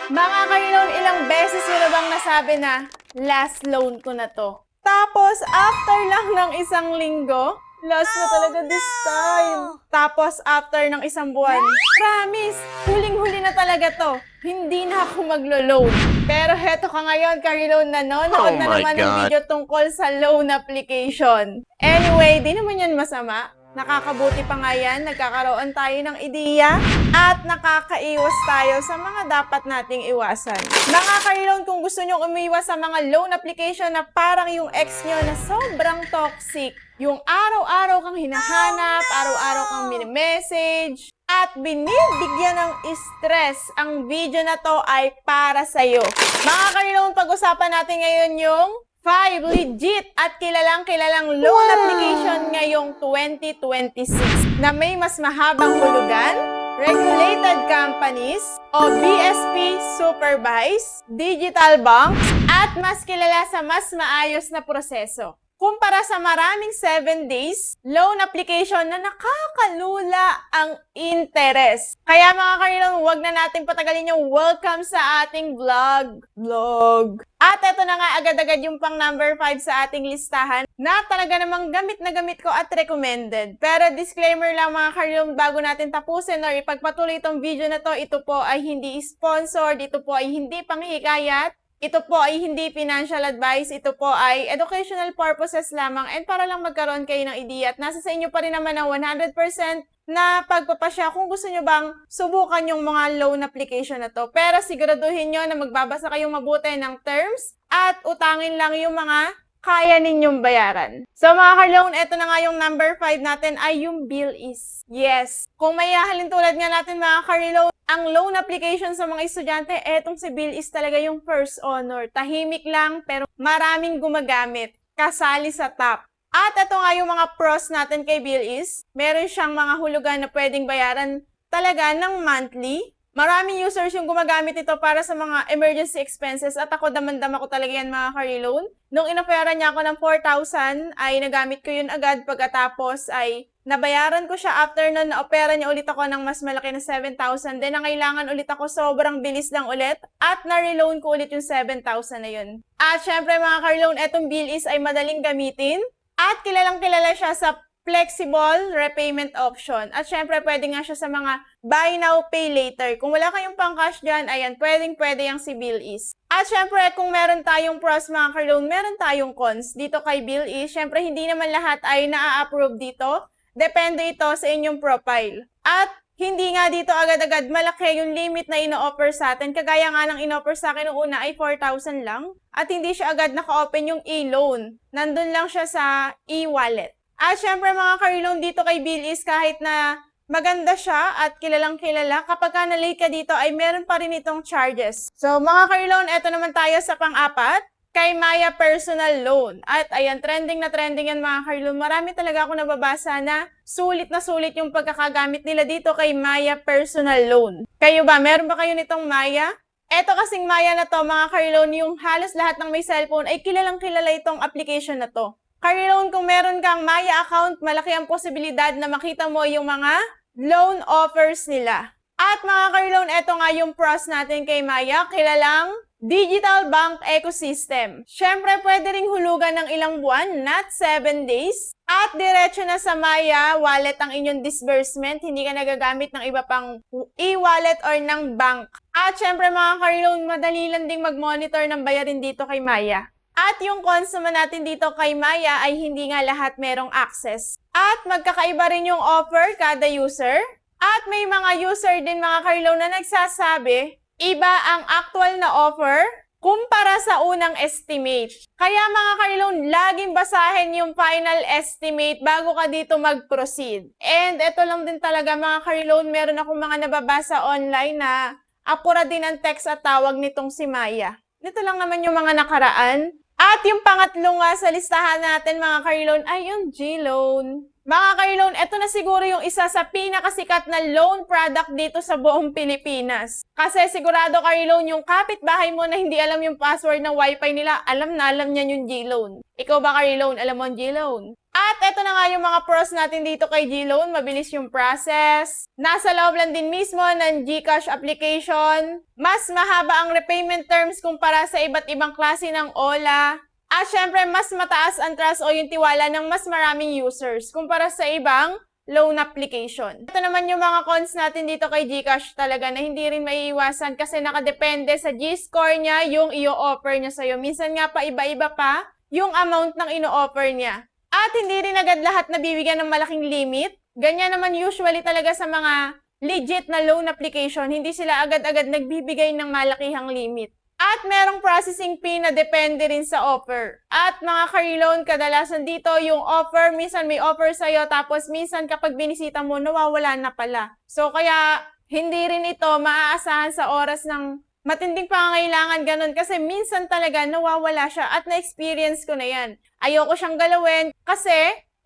Mga ka-loan, ilang beses nyo na bang nasabi na, last loan ko na to? Tapos, after lang ng isang linggo, last na talaga this time. Tapos, after ng isang buwan, promise, huling-huli na talaga to. Hindi na ako maglo-loan. Pero heto ka ngayon, ka-loan, nanonood na naman ng video tungkol sa loan application. Anyway, di naman yun masama. Nakakabuti pa nga yan, nagkakaroon tayo ng ideya at nakakaiwas tayo sa mga dapat nating iwasan. Mga ka-loan, kung gusto nyo umiwas sa mga loan application na parang yung ex nyo na sobrang toxic, yung araw-araw kang hinahanap, araw-araw kang mini-message, at binibigyan ng stress, ang video na to ay para sa'yo. Mga ka-loan, pag-usapan natin ngayon yung 5 legit at kilalang-kilalang loan application ngayong 2026 na may mas mahabang hulugan, regulated companies o BSP supervised, digital banks, at mas kilala sa mas maayos na proseso. Kumpara sa maraming 7 days, loan application na nakakalula ang interest. Kaya mga ka-loan, huwag na natin patagalin yung welcome sa ating vlog. At eto na nga agad-agad yung pang number 5 sa ating listahan na talaga namang gamit na gamit ko at recommended. Pero disclaimer lang mga ka-loan, bago natin tapusin or ipagpatuloy itong video na to, ito po ay hindi sponsored, ito po ay hindi panghihikayat. Ito po ay hindi financial advice, ito po ay educational purposes lamang and para lang magkaroon kayo ng ideya at nasa sa inyo pa rin naman ang 100% na pagpapasya kung gusto nyo bang subukan yung mga loan application na to. Pero siguraduhin nyo na magbabasa kayong mabuti ng terms at utangin lang yung mga kaya ninyong bayaran. So mga ka-loan, eto na nga yung number 5 natin ay yung BillEase. Yes, kung may hahalin tulad nga natin mga ka-loan, ang loan application sa mga estudyante, etong si BillEase talaga yung first honor. Tahimik lang pero maraming gumagamit. Kasali sa top. At ito nga yung mga pros natin kay BillEase. Meron siyang mga hulugan na pwedeng bayaran talaga ng monthly. Maraming users yung gumagamit ito para sa mga emergency expenses at ako damandama ko talaga yan mga ka-loan. Nung inoferan niya ako ng 4,000 ay nagamit ko yun agad pagkatapos ay nabayaran ko siya after nun na-opera niya ulit ako ng mas malaki na 7,000. Then nangailangan ulit ako sobrang bilis lang ulit at na-reloan ko ulit yung 7,000 na yun. At syempre mga ka-loan, etong BillEase ay madaling gamitin at kilalang kilala siya sa flexible repayment option. At syempre, pwede nga siya sa mga buy now, pay later. Kung wala kayong pang-cash dyan, ayan, pwede yung si BillEase. At syempre, kung meron tayong pros mga ka-loan, meron tayong cons dito kay BillEase. Syempre, hindi naman lahat ay na-approve dito. Depende ito sa inyong profile. At hindi nga dito agad-agad malaki yung limit na ino-offer sa atin. Kagaya nga ng ino-offer sa akin noong una ay 4,000 lang. At hindi siya agad naka-open yung e-loan. Nandun lang siya sa e-wallet. At syempre mga ka-loan dito kay BillEase kahit na maganda siya at kilalang kilala, kapag ka na-late ka dito ay meron pa rin itong charges. So mga ka-loan, eto naman tayo sa pang-apat, kay Maya Personal Loan. At ayan, trending na trending yan mga ka-loan. Marami talaga ako nababasa na sulit yung pagkakagamit nila dito kay Maya Personal Loan. Kayo ba? Meron ba kayo nitong Maya? Eto kasing Maya na to mga ka-loan, yung halos lahat ng may cellphone ay kilalang kilala itong application na to. Ka-loan, kung meron kang Maya account, malaki ang posibilidad na makita mo yung mga loan offers nila. At mga ka-loan, eto nga yung pros natin kay Maya, kilalang digital bank ecosystem. Syempre, pwede ring hulugan ng ilang buwan, not 7 days. At diretso na sa Maya wallet ang inyong disbursement, hindi ka nagagamit ng iba pang e-wallet or ng bank. At syempre mga ka-loan, madali lang ding mag-monitor ng bayarin dito kay Maya. At yung cons naman natin dito kay Maya ay hindi nga lahat merong access. At magkakaiba rin yung offer kada user. At may mga user din mga ka-loan na nagsasabi, iba ang actual na offer kumpara sa unang estimate. Kaya mga ka-loan, laging basahin yung final estimate bago ka dito mag-proceed. And ito lang din talaga mga ka-loan, meron akong mga nababasa online na apura din ang text at tawag nitong si Maya. Dito lang naman yung mga nakaraan. At yung pangatlo nga sa listahan natin mga ka-loan ay yung G-Loan. Mga ka-loan, ito na siguro yung isa sa pinakasikat na loan product dito sa buong Pilipinas. Kasi sigurado ka-loan yung kapitbahay mo na hindi alam yung password ng wifi nila, alam na alam niya yung G-Loan. Ikaw ba ka-loan, alam mo ang G-Loan? At eto na nga yung mga pros natin dito kay GLoan. Mabilis yung process. Nasa loob lang din mismo ng GCash application. Mas mahaba ang repayment terms kumpara sa iba't ibang klase ng OLA. At syempre, mas mataas ang trust o yung tiwala ng mas maraming users kumpara sa ibang loan application. Ito naman yung mga cons natin dito kay GCash talaga na hindi rin maiiwasan kasi nakadepende sa G-score niya yung i-offer niya sa'yo. Minsan nga pa iba-iba pa yung amount ng ino-offer niya. At hindi rin agad lahat nabibigyan ng malaking limit. Ganyan naman usually talaga sa mga legit na loan application. Hindi sila agad-agad nagbibigay ng malakihang limit. At merong processing fee na depende rin sa offer. At mga ka-reloan, kadalasan dito yung offer, minsan may offer sa'yo, tapos minsan kapag binisita mo, nawawala na pala. So kaya hindi rin ito maaasahan sa oras ng matinding pangangailangan ganun kasi minsan talaga nawawala siya at na-experience ko na yan. Ayoko siyang galawin kasi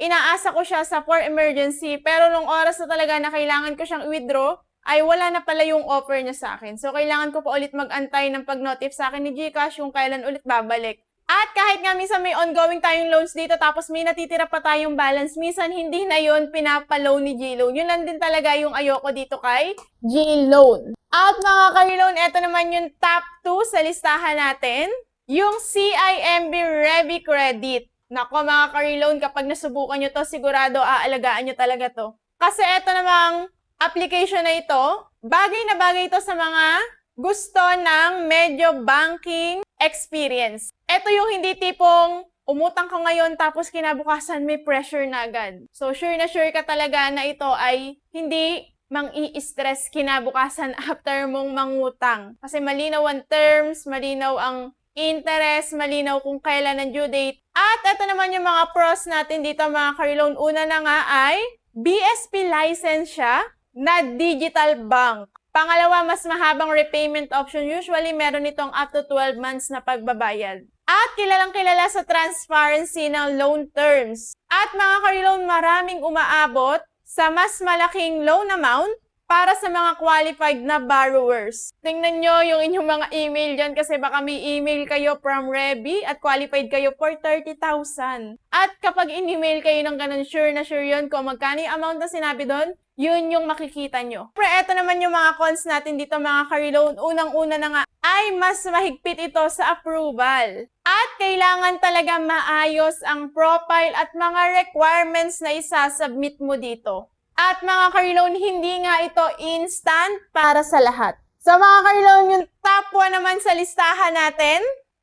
inaasa ko siya sa for emergency pero nung oras na talaga na kailangan ko siyang i-withdraw, ay wala na pala yung offer niya sa akin. So kailangan ko pa ulit mag-antay ng pag-notif sa akin ni GCash kung kailan ulit babalik. At kahit nga minsan may ongoing tayong loans dito tapos may natitira pa tayong balance, minsan hindi na yun pinapa-loan ni GLoan. Yun lang din talaga yung ayoko dito kay GLoan. At mga ka-reloan, eto naman yung top 2 sa listahan natin. Yung CIMB Revi Credit. Nako mga ka-reloan, kapag nasubukan nyo to, sigurado aalagaan nyo talaga to. Kasi eto namang application na ito, bagay na bagay ito sa mga gusto ng medyo banking experience. Ito yung hindi tipong umutang ka ngayon tapos kinabukasan may pressure na agad. So sure na sure ka talaga na ito ay hindi mang-i-stress kinabukasan after mong mangutang. Kasi malinaw ang terms, malinaw ang interest, malinaw kung kailan ang due date. At ito naman yung mga pros natin dito mga ka-reloan. Una na nga ay BSP license siya na digital bank. Pangalawa, mas mahabang repayment option. Usually, meron itong up to 12 months na pagbabayad. At kilalang kilala sa transparency ng loan terms. At mga ka-reloan, maraming umaabot sa mas malaking loan amount para sa mga qualified na borrowers. Tingnan nyo yung inyong mga email dyan kasi baka may email kayo from Revi at qualified kayo for 30,000. At kapag in-email kayo ng ganun, sure na sure yun kung magkano yung amount na sinabi doon, yun yung makikita nyo. Pero eto naman yung mga cons natin dito mga ka-reloan. Unang-una na nga ay mas mahigpit ito sa approval. At kailangan talaga maayos ang profile at mga requirements na isasubmit mo dito. At mga ka-reloan, hindi nga ito instant para sa lahat. So mga ka-reloan, yung top 1 naman sa listahan natin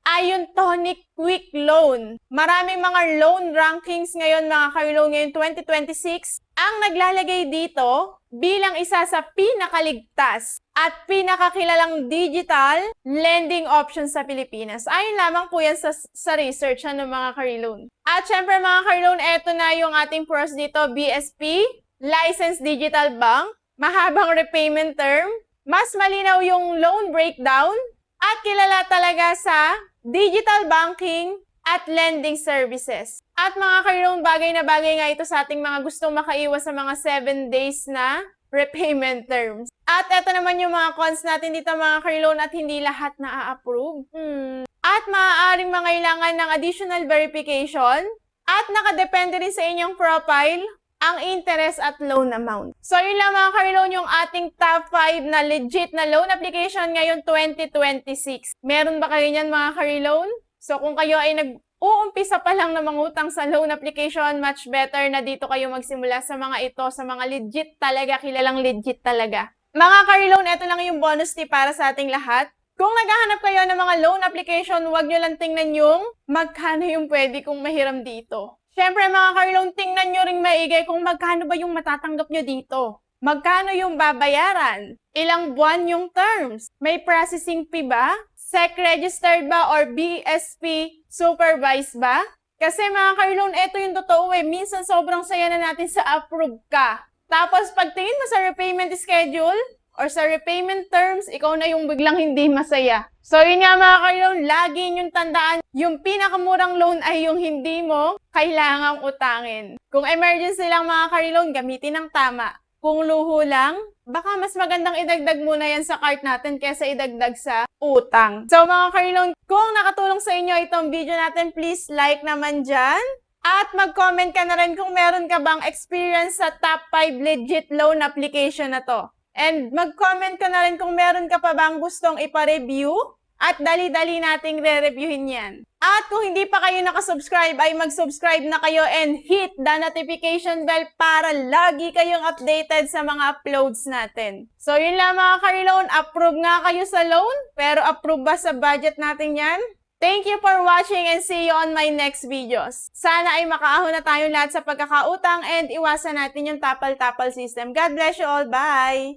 ay yung Tonic Quick Loan. Maraming mga loan rankings ngayon mga ka-reloan ngayon 2026 ang naglalagay dito bilang isa sa pinakaligtas at pinakakilalang digital lending option sa Pilipinas. Ayon lamang po yan sa research ng mga ka-reloan. At syempre mga ka-reloan, eto na yung ating pros dito, BSP, Licensed Digital Bank, mahabang repayment term, mas malinaw yung loan breakdown, at kilala talaga sa digital banking at lending services. At mga ka-reloan, bagay na bagay nga ito sa ating mga gustong makaiwas sa mga 7 days na repayment terms. At ito naman yung mga cons natin dito mga ka-reloan at hindi lahat na-approve. At maaaring mangailangan ng additional verification at nakadepende rin sa inyong profile ang interest at loan amount. So yun lang mga ka-reloan yung ating top 5 na legit na loan application ngayon 2026. Meron ba kayo niyan mga ka-reloan? So kung kayo ay nag-uumpisa pa lang na mangutang sa loan application, much better na dito kayo magsimula sa mga ito, sa mga legit talaga, kilalang legit talaga. Mga ka-reloan, ito lang yung bonus tip para sa ating lahat. Kung naghahanap kayo ng mga loan application, huwag nyo lang tingnan yung magkano yung pwede kong mahiram dito. Siyempre mga ka-reloan, tingnan nyo ring maigay kung magkano ba yung matatanggap nyo dito. Magkano yung babayaran? Ilang buwan yung terms? May processing fee ba? SEC registered ba or BSP supervised ba? Kasi mga ka-reloan, ito yung totoo eh. Minsan sobrang saya na natin sa approve ka. Tapos pagtingin mo sa repayment schedule or sa repayment terms, ikaw na yung biglang hindi masaya. So yun nga mga ka-reloan, lagi yung tandaan, yung pinakamurang loan ay yung hindi mo kailangang utangin. Kung emergency lang mga ka-reloan, gamitin ng tama. Kung luho lang, baka mas magandang idagdag muna yan sa cart natin kaysa idagdag sa utang. So mga ka-reloan, kung nakatulong sa inyo itong video natin, please like naman dyan. At mag-comment ka na rin kung meron ka bang experience sa top 5 legit loan application na to. And mag-comment ka na rin kung meron ka pa bang gustong ipa-review at dali-dali nating re-reviewin yan. At kung hindi pa kayo nakasubscribe ay mag-subscribe na kayo and hit the notification bell para lagi kayong updated sa mga uploads natin. So yun lang mga ka-reloan, approve nga kayo sa loan, pero approve ba sa budget natin yan? Thank you for watching and see you on my next videos. Sana ay makaahon na tayong lahat sa pagkakautang and iwasan natin yung tapal-tapal system. God bless you all. Bye!